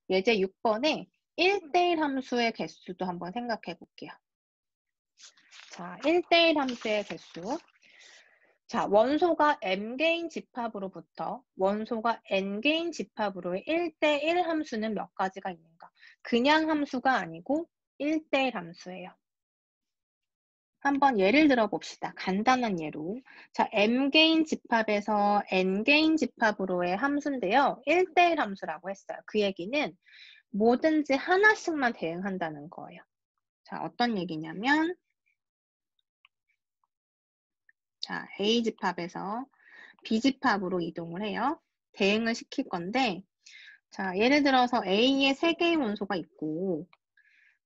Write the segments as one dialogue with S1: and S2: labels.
S1: 예제 6번에 1대1 함수의 개수도 한번 생각해 볼게요. 자, 1대1 함수의 개수. 자, 원소가 m개인 집합으로부터 원소가 n개인 집합으로의 1대1 함수는 몇 가지가 있는가? 그냥 함수가 아니고 1대1 함수예요. 한번 예를 들어 봅시다. 간단한 예로. 자, m개인 집합에서 n개인 집합으로의 함수인데요. 1대1 함수라고 했어요. 그 얘기는 뭐든지 하나씩만 대응한다는 거예요. 자, 어떤 얘기냐면 자, A 집합에서 B 집합으로 이동을 해요. 대응을 시킬 건데 자, 예를 들어서 A에 3개의 원소가 있고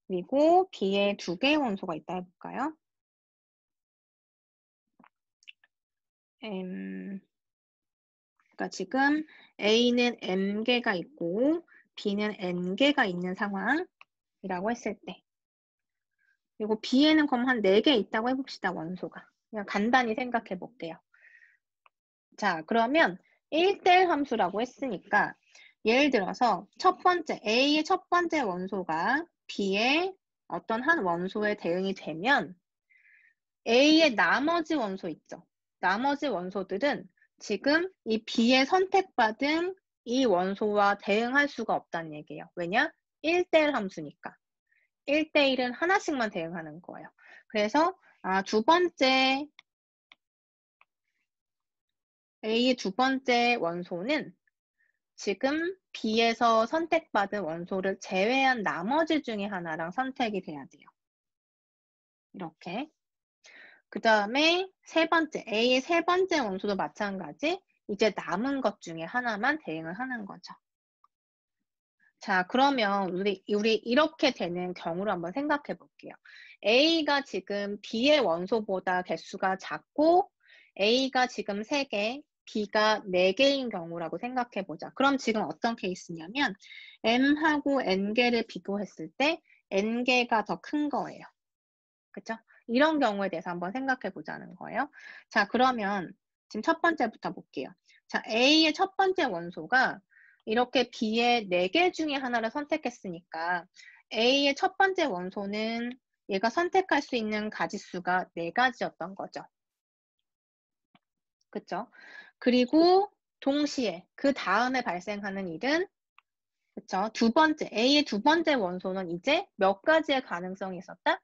S1: 그리고 B에 2개의 원소가 있다 해볼까요? 그러니까 지금 A는 M개가 있고 B는 N개가 있는 상황이라고 했을 때 그리고 B에는 그럼 한 4개 있다고 해봅시다. 원소가. 그냥 간단히 생각해 볼게요. 자, 그러면 1대1 함수라고 했으니까 예를 들어서 첫 번째 A의 첫 번째 원소가 B의 어떤 한 원소에 대응이 되면 A의 나머지 원소 있죠. 나머지 원소들은 지금 이 B의 선택받은 이 원소와 대응할 수가 없다는 얘기예요. 왜냐? 1대1 함수니까. 1대1은 하나씩만 대응하는 거예요. 그래서 두 번째 A의 두 번째 원소는 지금 B에서 선택받은 원소를 제외한 나머지 중에 하나랑 선택이 돼야 돼요. 이렇게. 그 다음에 세 번째, A의 세 번째 원소도 마찬가지. 이제 남은 것 중에 하나만 대응을 하는 거죠. 자, 그러면 우리 이렇게 되는 경우를 한번 생각해 볼게요. A가 지금 B의 원소보다 개수가 작고 A가 지금 3개, B가 4개인 경우라고 생각해 보자. 그럼 지금 어떤 케이스냐면 M하고 N개를 비교했을 때 N개가 더 큰 거예요. 그쵸? 이런 경우에 대해서 한번 생각해 보자는 거예요. 자, 그러면 지금 첫 번째부터 볼게요. 자, A의 첫 번째 원소가 이렇게 B의 4개 중에 하나를 선택했으니까 A의 첫 번째 원소는 얘가 선택할 수 있는 가지수가 4가지였던 거죠. 그쵸? 그리고 동시에 그 다음에 발생하는 일은 그쵸? A의 두 번째 원소는 이제 몇 가지의 가능성이 있었다?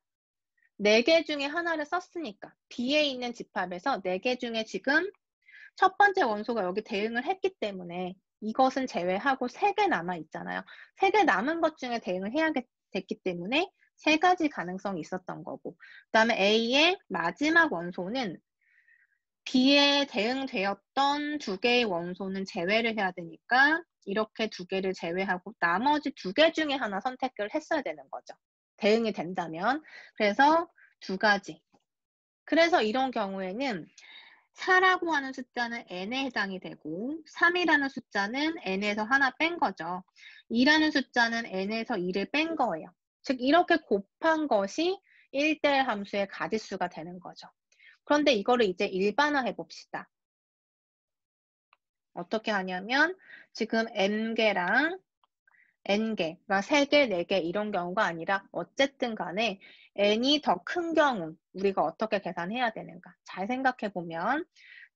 S1: 4개 중에 하나를 썼으니까 B에 있는 집합에서 4개 중에 지금 첫 번째 원소가 여기 대응을 했기 때문에 이것은 제외하고 3개 남아 있잖아요. 3개 남은 것 중에 대응을 해야 됐기 때문에 3가지 가능성이 있었던 거고 그 다음에 A의 마지막 원소는 B에 대응되었던 2개의 원소는 제외를 해야 되니까 이렇게 2개를 제외하고 나머지 2개 중에 하나 선택을 했어야 되는 거죠. 대응이 된다면. 그래서 2가지. 그래서 이런 경우에는 4라고 하는 숫자는 n에 해당이 되고 3이라는 숫자는 n에서 하나 뺀 거죠. 2라는 숫자는 n에서 2를 뺀 거예요. 즉 이렇게 곱한 것이 1대1 함수의 가지수가 되는 거죠. 그런데 이거를 이제 일반화해 봅시다. 어떻게 하냐면 지금 m개랑 n개, 그러니까 3개, 4개 이런 경우가 아니라 어쨌든 간에 n이 더 큰 경우 우리가 어떻게 계산해야 되는가? 잘 생각해 보면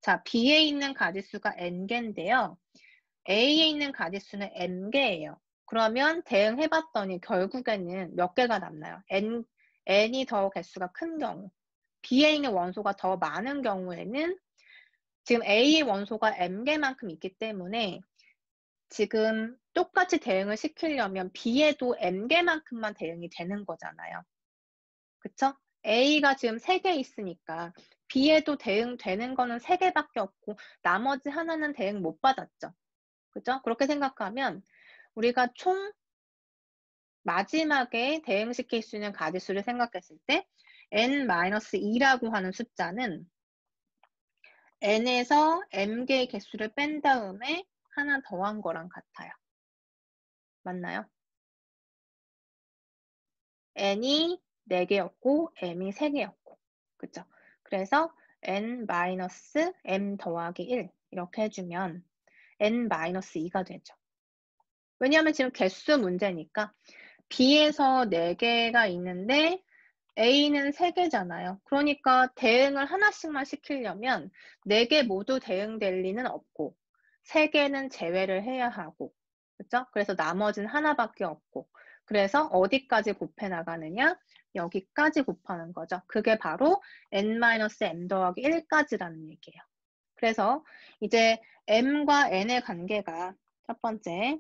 S1: 자, B에 있는 가지수가 n개인데요. A에 있는 가지수는 n개예요. 그러면 대응해 봤더니 결국에는 몇 개가 남나요? n이 더 개수가 큰 경우. B에 있는 원소가 더 많은 경우에는 지금 A의 원소가 m개만큼 있기 때문에 지금 똑같이 대응을 시키려면 B에도 m개만큼만 대응이 되는 거잖아요. 그쵸? A가 지금 3개 있으니까 B에도 대응되는 거는 3개밖에 없고 나머지 하나는 대응 못 받았죠. 그죠? 그렇게 생각하면 우리가 총 마지막에 대응시킬 수 있는 가지수를 생각했을 때 n-2라고 하는 숫자는 n에서 m개의 개수를 뺀 다음에 하나 더한 거랑 같아요. 맞나요? n이 4개였고 m이 3개였고 그쵸? 그래서 n-m 더하기 1 이렇게 해주면 n-2가 되죠. 왜냐하면 지금 개수 문제니까. B에서 4개가 있는데 A는 3개잖아요. 그러니까 대응을 하나씩만 시키려면 4개 모두 대응될 리는 없고 3개는 제외를 해야 하고 그죠? 그래서 나머지는 하나밖에 없고 그래서 어디까지 곱해 나가느냐? 여기까지 곱하는 거죠. 그게 바로 n-m 더하기 1까지라는 얘기예요. 그래서 이제 m과 n의 관계가 첫 번째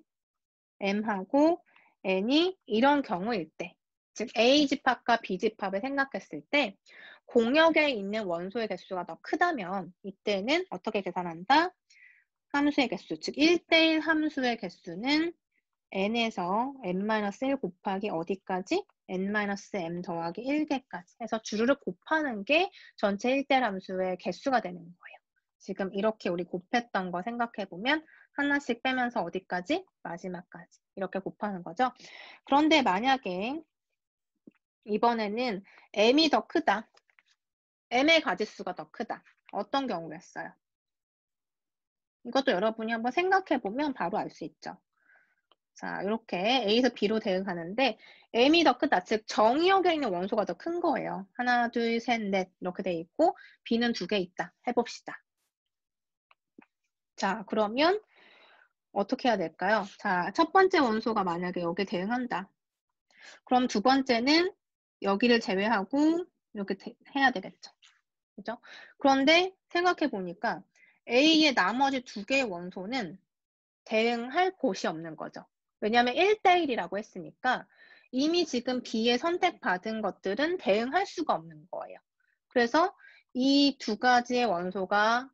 S1: m하고 n이 이런 경우일 때 즉 A집합과 B집합을 생각했을 때 공역에 있는 원소의 개수가 더 크다면 이때는 어떻게 계산한다? 함수의 개수, 즉 1대1 함수의 개수는 n에서 n-1 곱하기 어디까지? n-m 더하기 1개까지 해서 주르륵 곱하는 게 전체 1대1 함수의 개수가 되는 거예요. 지금 이렇게 우리 곱했던 거 생각해보면 하나씩 빼면서 어디까지? 마지막까지 이렇게 곱하는 거죠. 그런데 만약에 이번에는 m이 더 크다. m의 가지수가 더 크다. 어떤 경우였어요? 이것도 여러분이 한번 생각해보면 바로 알 수 있죠. 자, 이렇게 A에서 B로 대응하는데 m이 더 크다. 즉 정의역에 있는 원소가 더 큰 거예요. 하나, 둘, 셋, 넷 이렇게 돼 있고 B는 2개 있다. 해봅시다. 자, 그러면 어떻게 해야 될까요? 자, 첫 번째 원소가 만약에 여기에 대응한다. 그럼 두 번째는 여기를 제외하고 이렇게 해야 되겠죠. 그죠? 그런데 생각해 보니까 A의 나머지 2개의 원소는 대응할 곳이 없는 거죠. 왜냐하면 1대1이라고 했으니까 이미 지금 B에 선택받은 것들은 대응할 수가 없는 거예요. 그래서 이 2개의 원소가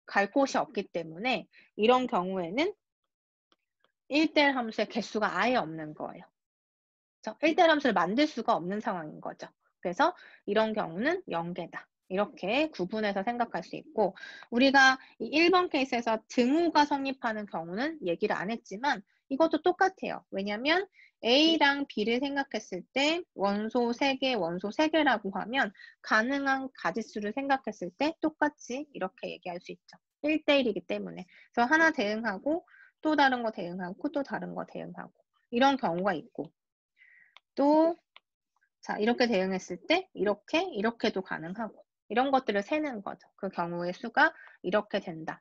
S1: 갈 곳이 없기 때문에 이런 경우에는 1대1 함수의 개수가 아예 없는 거예요. 1대1 함수를 만들 수가 없는 상황인 거죠. 그래서 이런 경우는 0개다. 이렇게 구분해서 생각할 수 있고 우리가 이 1번 케이스에서 등호가 성립하는 경우는 얘기를 안 했지만 이것도 똑같아요. 왜냐하면 A랑 B를 생각했을 때 원소 3개, 원소 3개라고 하면 가능한 가지수를 생각했을 때 똑같이 이렇게 얘기할 수 있죠. 1대1이기 때문에. 그래서 하나 대응하고 또 다른 거 대응하고 또 다른 거 대응하고 이런 경우가 있고 또 자, 이렇게 대응했을 때 이렇게도 가능하고 이런 것들을 세는 거죠. 그 경우의 수가 이렇게 된다.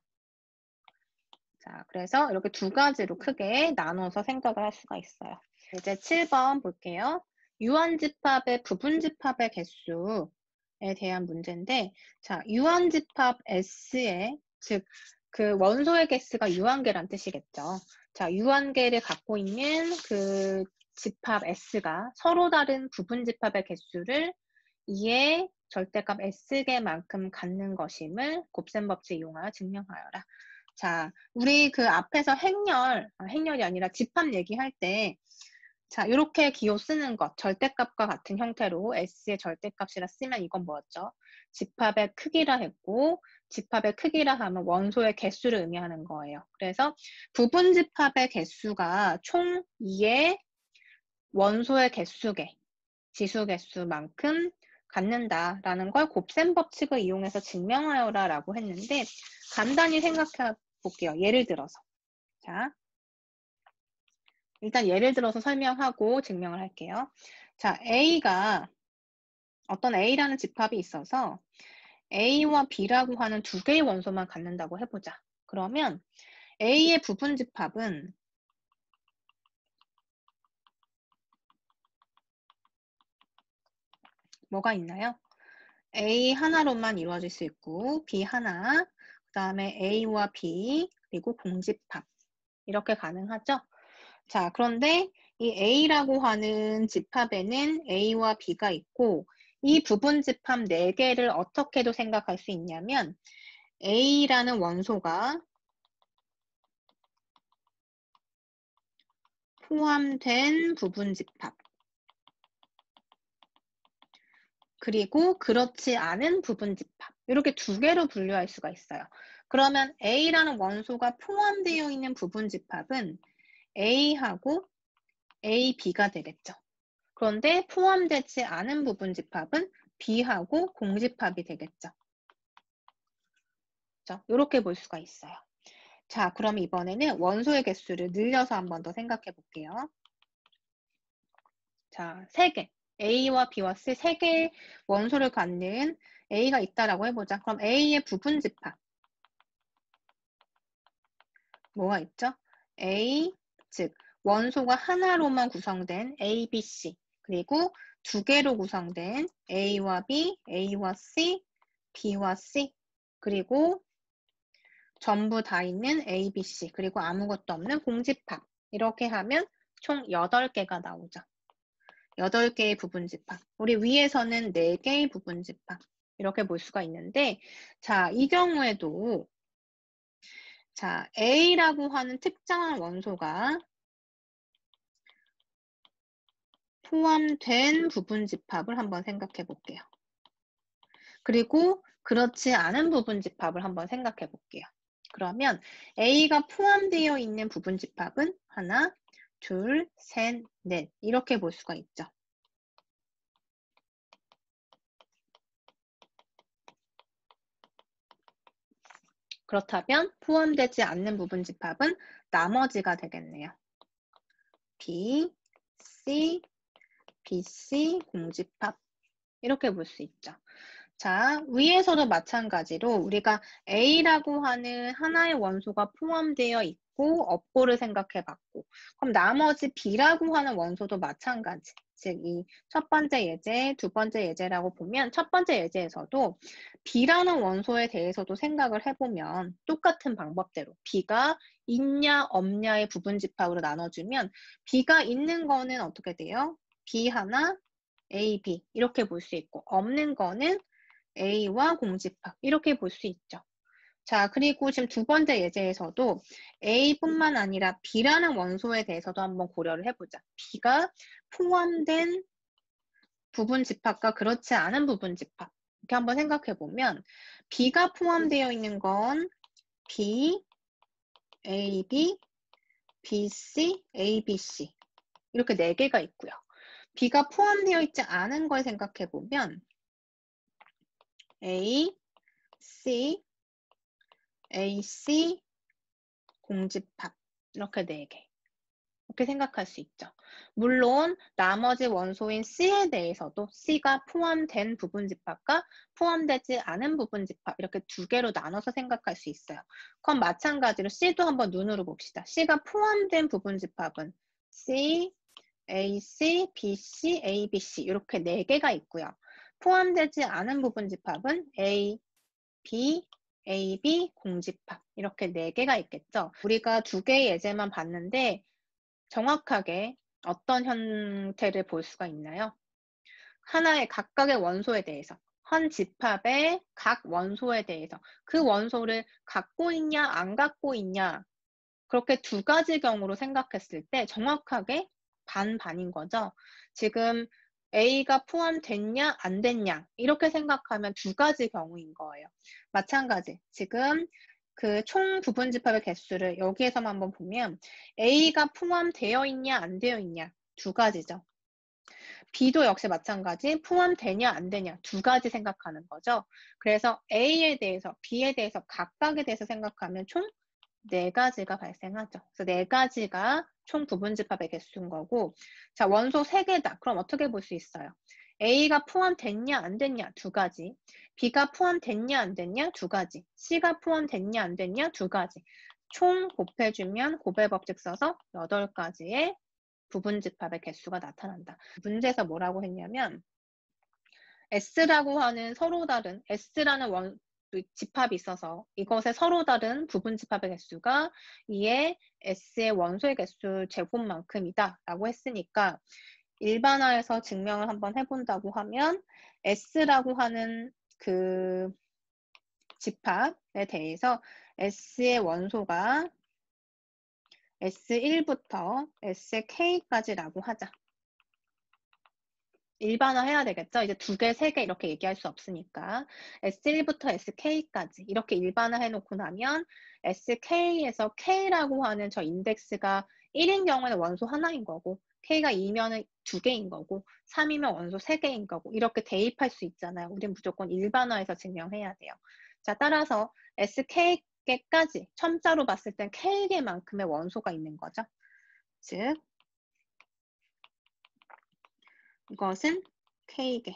S1: 자, 그래서 이렇게 2가지로 크게 나눠서 생각을 할 수가 있어요. 이제 7번 볼게요. 유한집합의 부분집합의 개수에 대한 문제인데 자, 유한집합 S의 즉 그 원소의 개수가 유한계란 뜻이겠죠. 자, 유한계를 갖고 있는 그 집합 S가 서로 다른 부분집합의 개수를 2의 절대값 S개만큼 갖는 것임을 곱셈 법칙 이용하여 증명하여라. 자, 우리 그 앞에서 행렬이 아니라 집합 얘기할 때 자, 이렇게 기호 쓰는 것, 절대값과 같은 형태로 S의 절대값이라 쓰면 이건 뭐였죠? 집합의 크기라 했고 집합의 크기라 하면 원소의 개수를 의미하는 거예요. 그래서 부분 집합의 개수가 총 2의 원소의 개수계, 지수 개수만큼 갖는다라는 걸 곱셈 법칙을 이용해서 증명하여라 라고 했는데 간단히 생각해 볼게요. 예를 들어서 자, 일단 예를 들어서 설명하고 증명을 할게요. 자, A가 어떤 A라는 집합이 있어서 A와 B라고 하는 2개의 원소만 갖는다고 해보자. 그러면 A의 부분 집합은 뭐가 있나요? A 하나로만 이루어질 수 있고 B 하나, 그 다음에 A와 B, 그리고 공집합 이렇게 가능하죠? 자, 그런데 이 A라고 하는 집합에는 A와 B가 있고 이 부분 집합 4개를 어떻게도 생각할 수 있냐면 A라는 원소가 포함된 부분 집합 그리고 그렇지 않은 부분 집합 이렇게 2개로 분류할 수가 있어요. 그러면 A라는 원소가 포함되어 있는 부분 집합은 A하고 A, B가 되겠죠. 그런데 포함되지 않은 부분 집합은 B하고 공집합이 되겠죠. 이렇게 볼 수가 있어요. 자, 그럼 이번에는 원소의 개수를 늘려서 한 번 더 생각해 볼게요. 자, 3개. A와 B와 C 3개의 원소를 갖는 A가 있다라고 해보자. 그럼 A의 부분집합. 뭐가 있죠? A, 즉 원소가 하나로만 구성된 A, B, C. 그리고 2개로 구성된 A와 B, A와 C, B와 C. 그리고 전부 다 있는 A, B, C. 그리고 아무것도 없는 공집합. 이렇게 하면 총 8개가 나오죠. 8개의 부분집합. 우리 위에서는 4개의 부분집합. 이렇게 볼 수가 있는데, 자, 이 경우에도, 자, A라고 하는 특정한 원소가 포함된 부분집합을 한번 생각해 볼게요. 그리고 그렇지 않은 부분집합을 한번 생각해 볼게요. 그러면 A가 포함되어 있는 부분집합은 하나, 둘, 셋, 넷. 이렇게 볼 수가 있죠. 그렇다면 포함되지 않는 부분집합은 나머지가 되겠네요. B, C, BC 공집합 이렇게 볼 수 있죠. 자, 위에서도 마찬가지로 우리가 A라고 하는 하나의 원소가 포함되어 있고 없고를 생각해 봤고, 그럼 나머지 B라고 하는 원소도 마찬가지. 즉, 이 첫 번째 예제, 두 번째 예제라고 보면 첫 번째 예제에서도 B라는 원소에 대해서도 생각을 해보면 똑같은 방법대로 B가 있냐 없냐의 부분집합으로 나눠주면 B가 있는 거는 어떻게 돼요? B 하나, A, B 이렇게 볼 수 있고 없는 거는 A와 공집합 이렇게 볼 수 있죠. 자, 그리고 지금 두 번째 예제에서도 A뿐만 아니라 B라는 원소에 대해서도 한번 고려를 해보자. B가 포함된 부분집합과 그렇지 않은 부분집합 이렇게 한번 생각해 보면 B가 포함되어 있는 건 B, A, B, B, C, A, B, C 이렇게 4개가 있고요. B가 포함되어 있지 않은 걸 생각해 보면 A, C, AC, 공집합 이렇게 4개 이렇게 생각할 수 있죠. 물론 나머지 원소인 C에 대해서도 C가 포함된 부분집합과 포함되지 않은 부분집합 이렇게 2개로 나눠서 생각할 수 있어요. 그럼 마찬가지로 C도 한번 눈으로 봅시다. C가 포함된 부분집합은 C, AC, BC, ABC 이렇게 4개가 있고요. 포함되지 않은 부분집합은 A, B, AB, 공집합 이렇게 4개가 있겠죠. 우리가 2개의 예제만 봤는데 정확하게 어떤 형태를 볼 수가 있나요? 하나의 각각의 원소에 대해서 한 집합의 각 원소에 대해서 그 원소를 갖고 있냐 안 갖고 있냐 그렇게 2가지 경우로 생각했을 때 정확하게 반반인 거죠. 지금 A가 포함됐냐 안 됐냐 이렇게 생각하면 2가지 경우인 거예요. 마찬가지 지금 그 총 부분집합의 개수를 여기에서만 한번 보면 A가 포함되어 있냐 안 되어 있냐 2가지죠. B도 역시 마찬가지 포함되냐 안 되냐 2가지 생각하는 거죠. 그래서 A에 대해서 B에 대해서 각각에 대해서 생각하면 총 4가지가 발생하죠. 그래서 4가지가 총 부분집합의 개수인 거고 자 원소 3개다. 그럼 어떻게 볼 수 있어요? A가 포함됐냐 안 됐냐 2가지 B가 포함됐냐 안 됐냐 2가지 C가 포함됐냐 안 됐냐 2가지 총 곱해주면 곱의 법칙 써서 8가지의 부분집합의 개수가 나타난다. 문제에서 뭐라고 했냐면 S라고 하는 서로 다른 S라는 집합이 있어서 이것의 서로 다른 부분집합의 개수가 이에 S의 원소의 개수 제곱만큼이다 라고 했으니까 일반화해서 증명을 한번 해본다고 하면 S라고 하는 그 집합에 대해서 S의 원소가 S1부터 SK까지라고 하자. 일반화 해야 되겠죠? 이제 2개, 3개 이렇게 얘기할 수 없으니까 S1부터 SK까지 이렇게 일반화 해놓고 나면 SK에서 K라고 하는 저 인덱스가 1인 경우에는 원소 하나인 거고 K가 2면은 2개인 거고 3이면 원소 3개인 거고 이렇게 대입할 수 있잖아요. 우린 무조건 일반화해서 증명해야 돼요. 자, 따라서 SK 개까지 첨자로 봤을 땐 K개만큼의 원소가 있는 거죠. 즉 이것은 K개인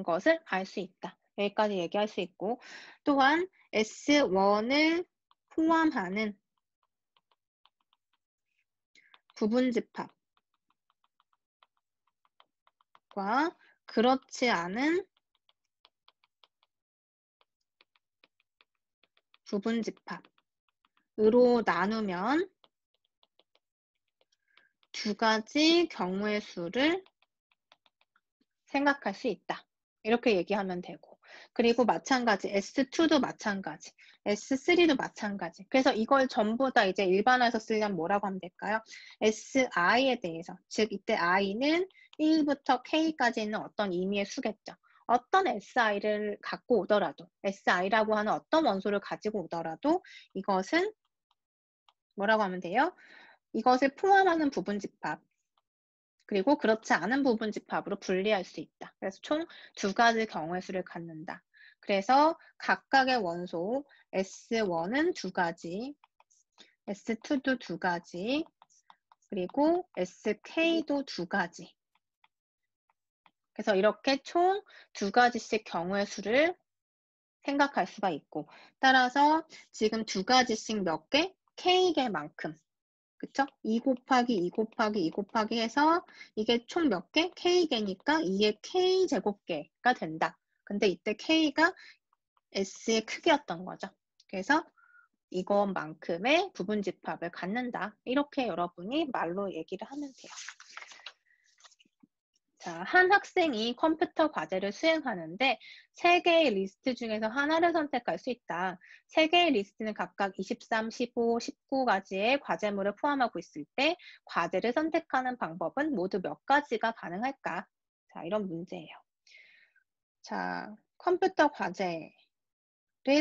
S1: 것을 알 수 있다. 여기까지 얘기할 수 있고 또한 S1을 포함하는 부분집합과 그렇지 않은 부분집합으로 나누면 두 가지 경우의 수를 생각할 수 있다. 이렇게 얘기하면 되고 그리고 마찬가지 S2도 마찬가지 S3도 마찬가지 그래서 이걸 전부 다 이제 일반화해서 쓰려면 뭐라고 하면 될까요? SI에 대해서 즉 이때 I는 1부터 K까지 있는 어떤 의미의 수겠죠. 어떤 SI를 갖고 오더라도 SI라고 하는 어떤 원소를 가지고 오더라도 이것은 뭐라고 하면 돼요? 이것을 포함하는 부분집합 그리고 그렇지 않은 부분집합으로 분리할 수 있다. 그래서 총 두 가지 경우의 수를 갖는다. 그래서 각각의 원소 S1은 두 가지, S2도 두 가지, 그리고 SK도 두 가지. 그래서 이렇게 총 두 가지씩 경우의 수를 생각할 수가 있고 따라서 지금 두 가지씩 몇 개? K개만큼. 그쵸? 2 곱하기 2 곱하기 2 곱하기 해서 이게 총 몇 개? K개니까 2의 K제곱개가 된다. 근데 이때 K가 S의 크기였던 거죠. 그래서 이것만큼의 부분집합을 갖는다. 이렇게 여러분이 말로 얘기를 하면 돼요. 자, 한 학생이 컴퓨터 과제를 수행하는데 3개의 리스트 중에서 하나를 선택할 수 있다. 3개의 리스트는 각각 23, 15, 19가지의 과제물을 포함하고 있을 때 과제를 선택하는 방법은 모두 몇 가지가 가능할까? 자, 이런 문제예요. 자, 컴퓨터 과제를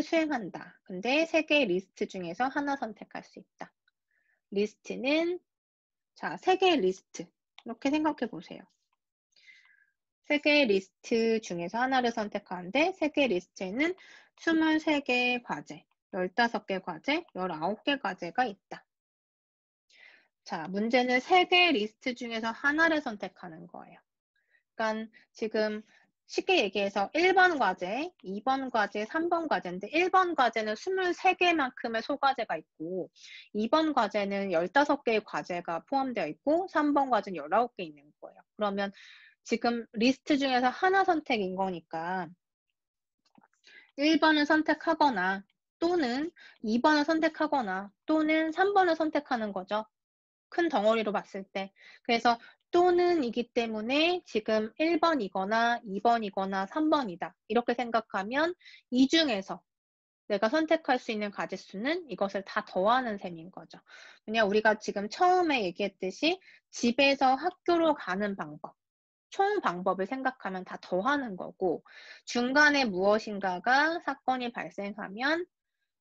S1: 수행한다. 근데 3개의 리스트 중에서 하나 선택할 수 있다. 리스트는 자, 3개의 리스트 이렇게 생각해 보세요. 3개의 리스트 중에서 하나를 선택하는데 3개의 리스트에는 23개의 과제, 15개 과제, 19개 과제가 있다. 자, 문제는 3개의 리스트 중에서 하나를 선택하는 거예요. 그러니까 지금 쉽게 얘기해서 1번 과제, 2번 과제, 3번 과제인데 1번 과제는 23개만큼의 소과제가 있고 2번 과제는 15개의 과제가 포함되어 있고 3번 과제는 19개 있는 거예요. 그러면 지금 리스트 중에서 하나 선택인 거니까 1번을 선택하거나 또는 2번을 선택하거나 또는 3번을 선택하는 거죠. 큰 덩어리로 봤을 때. 그래서 또는이기 때문에 지금 1번이거나 2번이거나 3번이다. 이렇게 생각하면 이 중에서 내가 선택할 수 있는 가지수는 이것을 다 더하는 셈인 거죠. 그냥 우리가 지금 처음에 얘기했듯이 집에서 학교로 가는 방법. 총 방법을 생각하면 다 더하는 거고 중간에 무엇인가가 사건이 발생하면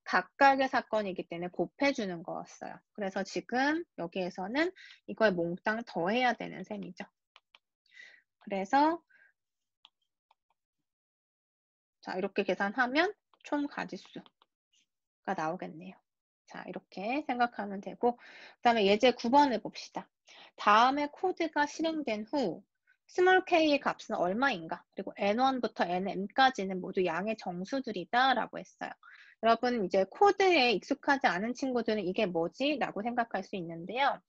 S1: 각각의 사건이기 때문에 곱해주는 거였어요. 그래서 지금 여기에서는 이걸 몽땅 더해야 되는 셈이죠. 그래서 자 이렇게 계산하면 총 가지수가 나오겠네요. 자 이렇게 생각하면 되고 그 다음에 예제 9번을 봅시다. 다음에 코드가 실행된 후 스몰 k의 값은 얼마인가? 그리고 n1부터 nm까지는 모두 양의 정수들이다 라고 했어요. 여러분 이제 코드에 익숙하지 않은 친구들은 이게 뭐지? 라고 생각할 수 있는데요.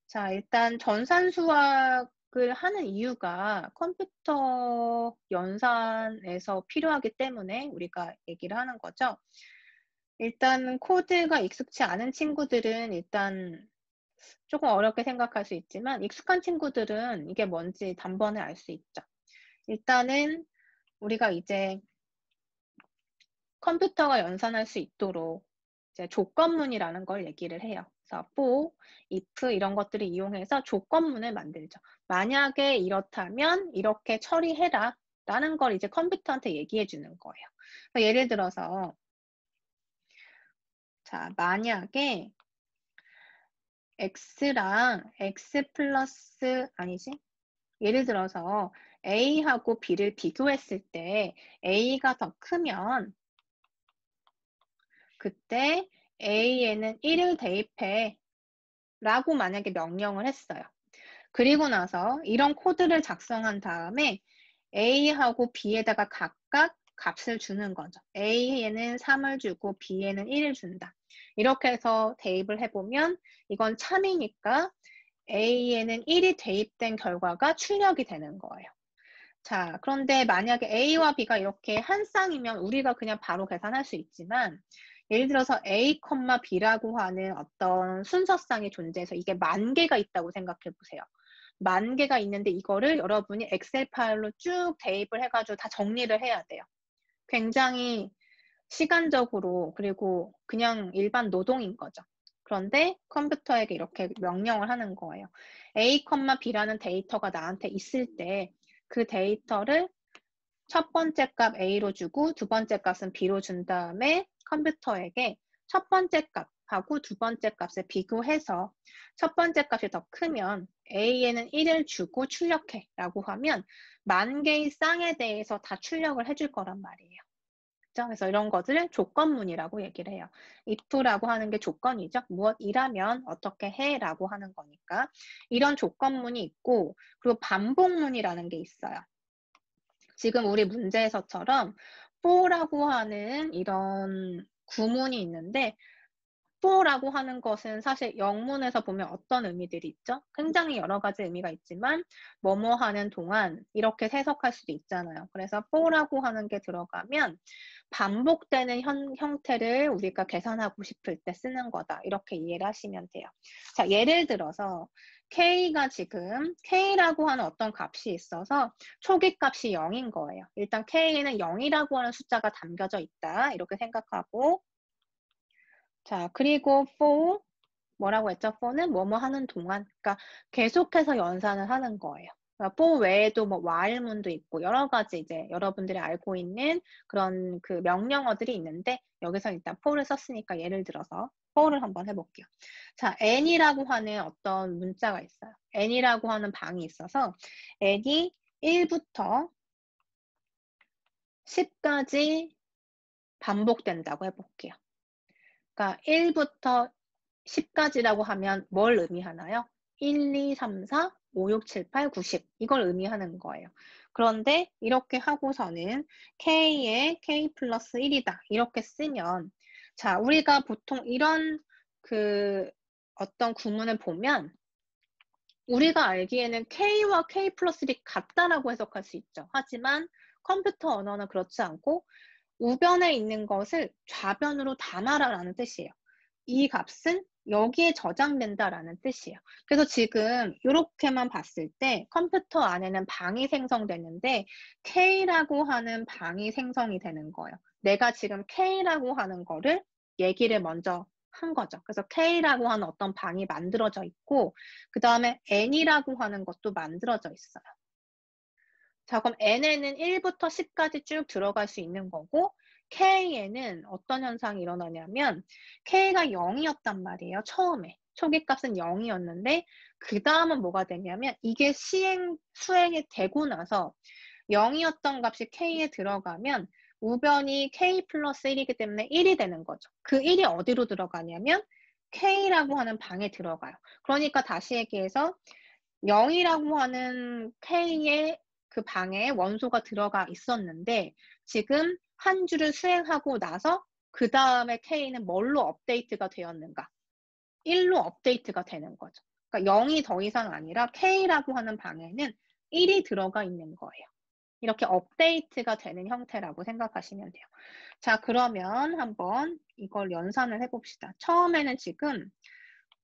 S1: 자 일단 전산수학을 하는 이유가 컴퓨터 연산에서 필요하기 때문에 우리가 얘기를 하는 거죠. 일단 코드가 익숙치 않은 친구들은 일단 조금 어렵게 생각할 수 있지만 익숙한 친구들은 이게 뭔지 단번에 알 수 있죠. 일단은 우리가 이제 컴퓨터가 연산할 수 있도록 이제 조건문이라는 걸 얘기를 해요. 그래서 for, if 이런 것들을 이용해서 조건문을 만들죠. 만약에 이렇다면 이렇게 처리해라 라는 걸 이제 컴퓨터한테 얘기해 주는 거예요. 그러니까 예를 들어서 자 만약에 x랑 x 플러스 아니지? 예를 들어서 a하고 b를 비교했을 때 a가 더 크면 그때 A에는 1을 대입해 라고 만약에 명령을 했어요. 그리고 나서 이런 코드를 작성한 다음에 A하고 B에다가 각각 값을 주는 거죠. A에는 3을 주고 B에는 1을 준다. 이렇게 해서 대입을 해보면 이건 참이니까 A에는 1이 대입된 결과가 출력이 되는 거예요. 자, 그런데 만약에 A와 B가 이렇게 한 쌍이면 우리가 그냥 바로 계산할 수 있지만 예를 들어서 A, B라고 하는 어떤 순서쌍이 존재해서 이게 10,000개가 있다고 생각해 보세요. 10,000개가 있는데 이거를 여러분이 엑셀 파일로 쭉 대입을 해가지고 다 정리를 해야 돼요. 굉장히 시간적으로 그리고 그냥 일반 노동인 거죠. 그런데 컴퓨터에게 이렇게 명령을 하는 거예요. A, B라는 데이터가 나한테 있을 때 그 데이터를 첫 번째 값 A로 주고 두 번째 값은 B로 준 다음에 컴퓨터에게 첫 번째 값하고 두 번째 값을 비교해서 첫 번째 값이 더 크면 A에는 1을 주고 출력해 라고 하면 10,000개의 쌍에 대해서 다 출력을 해줄 거란 말이에요. 그렇죠? 그래서 이런 것을 조건문이라고 얘기를 해요. if라고 하는 게 조건이죠. 무엇이라면 어떻게 해 라고 하는 거니까 이런 조건문이 있고 그리고 반복문이라는 게 있어요. 지금 우리 문제에서처럼 for라고 하는 이런 구문이 있는데 for라고 하는 것은 사실 영문에서 보면 어떤 의미들이 있죠? 굉장히 여러 가지 의미가 있지만 뭐뭐 하는 동안 이렇게 해석할 수도 있잖아요. 그래서 for라고 하는 게 들어가면 반복되는 형태를 우리가 계산하고 싶을 때 쓰는 거다. 이렇게 이해를 하시면 돼요. 자, 예를 들어서 K가 지금 K라고 하는 어떤 값이 있어서 초기 값이 0인 거예요. 일단 K에는 0이라고 하는 숫자가 담겨져 있다. 이렇게 생각하고 자, 그리고 for 뭐라고 했죠? for는 뭐뭐 하는 동안 그러니까 계속해서 연산을 하는 거예요. 그러니까 for 외에도 뭐 while문도 있고 여러 가지 이제 여러분들이 알고 있는 그런 그 명령어들이 있는데 여기서 일단 for를 썼으니까 예를 들어서 for를 한번 해볼게요. 자, n이라고 하는 어떤 문자가 있어요. n이라고 하는 방이 있어서 n이 1부터 10까지 반복된다고 해볼게요. 그러니까 1부터 10까지라고 하면 뭘 의미하나요? 1, 2, 3, 4, 5, 6, 7, 8, 9, 10 이걸 의미하는 거예요. 그런데 이렇게 하고서는 K에 K 플러스 1이다 이렇게 쓰면 자 우리가 보통 이런 그 어떤 구문을 보면 우리가 알기에는 K와 K 플러스 1이 같다라고 해석할 수 있죠. 하지만 컴퓨터 언어는 그렇지 않고 우변에 있는 것을 좌변으로 담아라라는 뜻이에요. 이 값은 여기에 저장된다라는 뜻이에요. 그래서 지금 이렇게만 봤을 때 컴퓨터 안에는 방이 생성되는데 K라고 하는 방이 생성이 되는 거예요. 내가 지금 K라고 하는 거를 얘기를 먼저 한 거죠. 그래서 K라고 하는 어떤 방이 만들어져 있고 그 다음에 N이라고 하는 것도 만들어져 있어요. 자, 그럼 N에는 1부터 10까지 쭉 들어갈 수 있는 거고 K에는 어떤 현상이 일어나냐면 K가 0이었단 말이에요. 처음에. 초기 값은 0이었는데 그 다음은 뭐가 되냐면 이게 수행이 되고 나서 0이었던 값이 K에 들어가면 우변이 K 플러스 1이기 때문에 1이 되는 거죠. 그 1이 어디로 들어가냐면 K라고 하는 방에 들어가요. 그러니까 다시 얘기해서 0이라고 하는 K의 그 방에 원소가 들어가 있었는데 지금 한 줄을 수행하고 나서 그 다음에 K는 뭘로 업데이트가 되었는가? 1로 업데이트가 되는 거죠. 그러니까 0이 더 이상 아니라 K라고 하는 방에는 1이 들어가 있는 거예요. 이렇게 업데이트가 되는 형태라고 생각하시면 돼요. 자, 그러면 한번 이걸 연산을 해봅시다. 처음에는 지금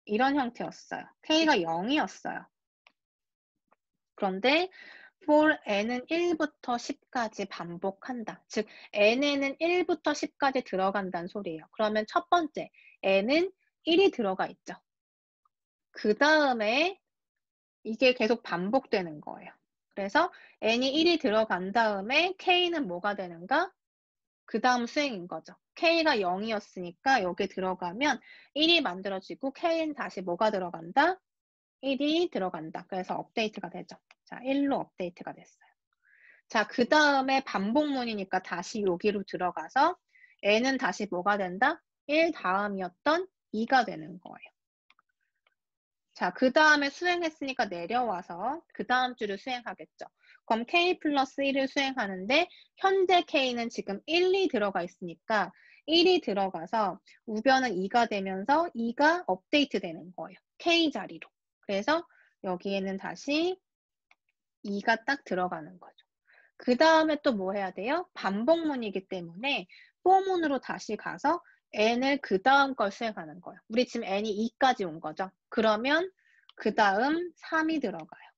S1: 이런 형태였어요. K가 0이었어요. 그런데 for n은 1부터 10까지 반복한다. 즉 n에는 1부터 10까지 들어간다는 소리예요. 그러면 첫 번째 n은 1이 들어가 있죠. 그 다음에 이게 계속 반복되는 거예요. 그래서 n이 1이 들어간 다음에 k는 뭐가 되는가? 그 다음 수행인 거죠. k가 0이었으니까 여기 들어가면 1이 만들어지고 k는 다시 뭐가 들어간다? 1이 들어간다. 그래서 업데이트가 되죠. 자, 1로 업데이트가 됐어요. 자, 그 다음에 반복문이니까 다시 여기로 들어가서 n은 다시 뭐가 된다? 1 다음이었던 2가 되는 거예요. 자, 그 다음에 수행했으니까 내려와서 그 다음 줄을 수행하겠죠. 그럼 k 플러스 1을 수행하는데 현재 k는 지금 1이 들어가 있으니까 1이 들어가서 우변은 2가 되면서 2가 업데이트 되는 거예요. k 자리로. 그래서 여기에는 다시 2가 딱 들어가는 거죠. 그 다음에 또 뭐 해야 돼요? 반복문이기 때문에 포문으로 다시 가서 n을 그 다음 걸 수행하는 거예요. 우리 지금 n이 2까지 온 거죠. 그러면 그 다음 3이 들어가요.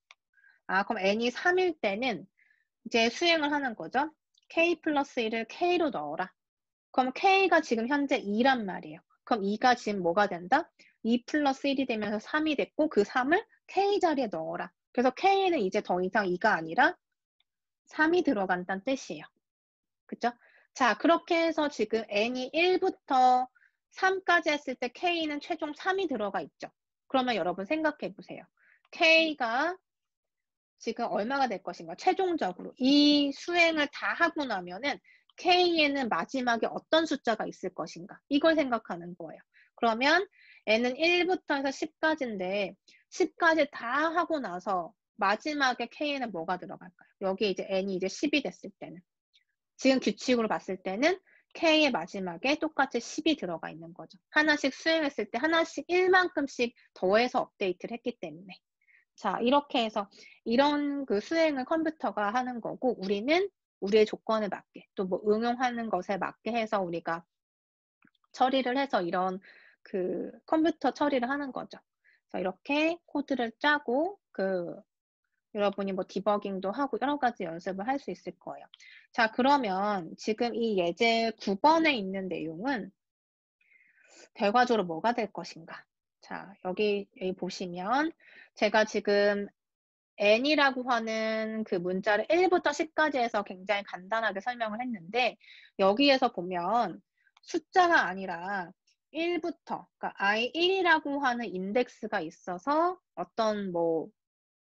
S1: 아, 그럼 n이 3일 때는 이제 수행을 하는 거죠. k 플러스 1을 k로 넣어라. 그럼 k가 지금 현재 2란 말이에요. 그럼 2가 지금 뭐가 된다? 2 플러스 1이 되면서 3이 됐고 그 3을 k 자리에 넣어라. 그래서 k는 이제 더 이상 2가 아니라 3이 들어간다는 뜻이에요. 그죠? 자, 그렇게 해서 지금 n이 1부터 3까지 했을 때 k는 최종 3이 들어가 있죠. 그러면 여러분 생각해 보세요. k가 지금 얼마가 될 것인가? 최종적으로 이 수행을 다 하고 나면은 k에는 마지막에 어떤 숫자가 있을 것인가? 이걸 생각하는 거예요. 그러면 n은 1부터 해서 10까지인데 10까지 다 하고 나서 마지막에 k에는 뭐가 들어갈까요? 여기 이제 n이 이제 10이 됐을 때는 지금 규칙으로 봤을 때는 K의 마지막에 똑같이 10이 들어가 있는 거죠. 하나씩 수행했을 때 하나씩 1만큼씩 더해서 업데이트를 했기 때문에. 자, 이렇게 해서 이런 그 수행을 컴퓨터가 하는 거고 우리는 우리의 조건에 맞게 또 뭐 응용하는 것에 맞게 해서 우리가 처리를 해서 이런 그 컴퓨터 처리를 하는 거죠. 그래서 이렇게 코드를 짜고 여러분이 뭐 디버깅도 하고 여러 가지 연습을 할 수 있을 거예요. 자, 그러면 지금 이 예제 9번에 있는 내용은 결과적으로 뭐가 될 것인가? 자, 여기 보시면 제가 지금 n이라고 하는 그 문자를 1부터 10까지 해서 굉장히 간단하게 설명을 했는데 여기에서 보면 숫자가 아니라 1부터 그러니까 i1이라고 하는 인덱스가 있어서 어떤 뭐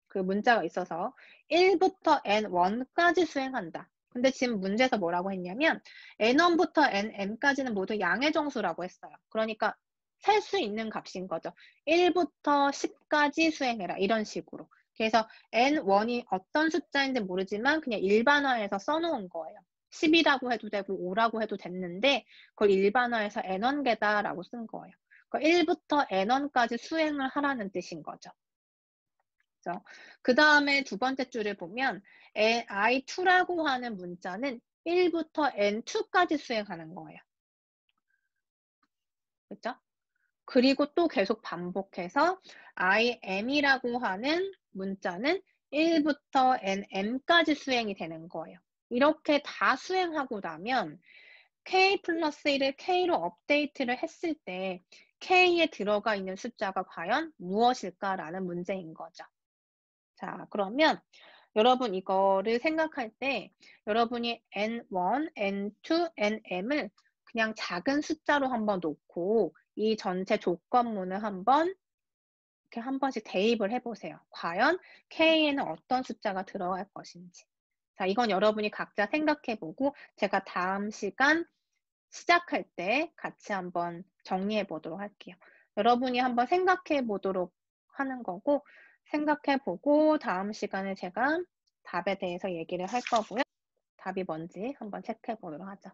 S1: 그 문자가 있어서 1부터 n1까지 수행한다. 근데 지금 문제에서 뭐라고 했냐면 n1부터 nm까지는 모두 양의 정수라고 했어요. 그러니까 셀 수 있는 값인 거죠. 1부터 10까지 수행해라. 이런 식으로. 그래서 n1이 어떤 숫자인지 모르지만 그냥 일반화해서 써놓은 거예요. 10이라고 해도 되고 5라고 해도 됐는데 그걸 일반화해서 n1개다라고 쓴 거예요. 그러니까 1부터 n1까지 수행을 하라는 뜻인 거죠. 그 다음에 두 번째 줄을 보면 i2라고 하는 문자는 1부터 n2까지 수행하는 거예요. 그렇죠? 그리고 또 계속 반복해서 im이라고 하는 문자는 1부터 nm까지 수행이 되는 거예요. 이렇게 다 수행하고 나면 k 플러스 1을 k로 업데이트를 했을 때 k에 들어가 있는 숫자가 과연 무엇일까라는 문제인 거죠. 자, 그러면 여러분 이거를 생각할 때 여러분이 n1, n2, nm을 그냥 작은 숫자로 한번 놓고 이 전체 조건문을 한번 이렇게 한 번씩 대입을 해보세요. 과연 k에는 어떤 숫자가 들어갈 것인지. 자, 이건 여러분이 각자 생각해보고 제가 다음 시간 시작할 때 같이 한번 정리해 보도록 할게요. 여러분이 한번 생각해 보도록 하는 거고 생각해 보고 다음 시간에 제가 답에 대해서 얘기를 할 거고요. 답이 뭔지 한번 체크해 보도록 하죠.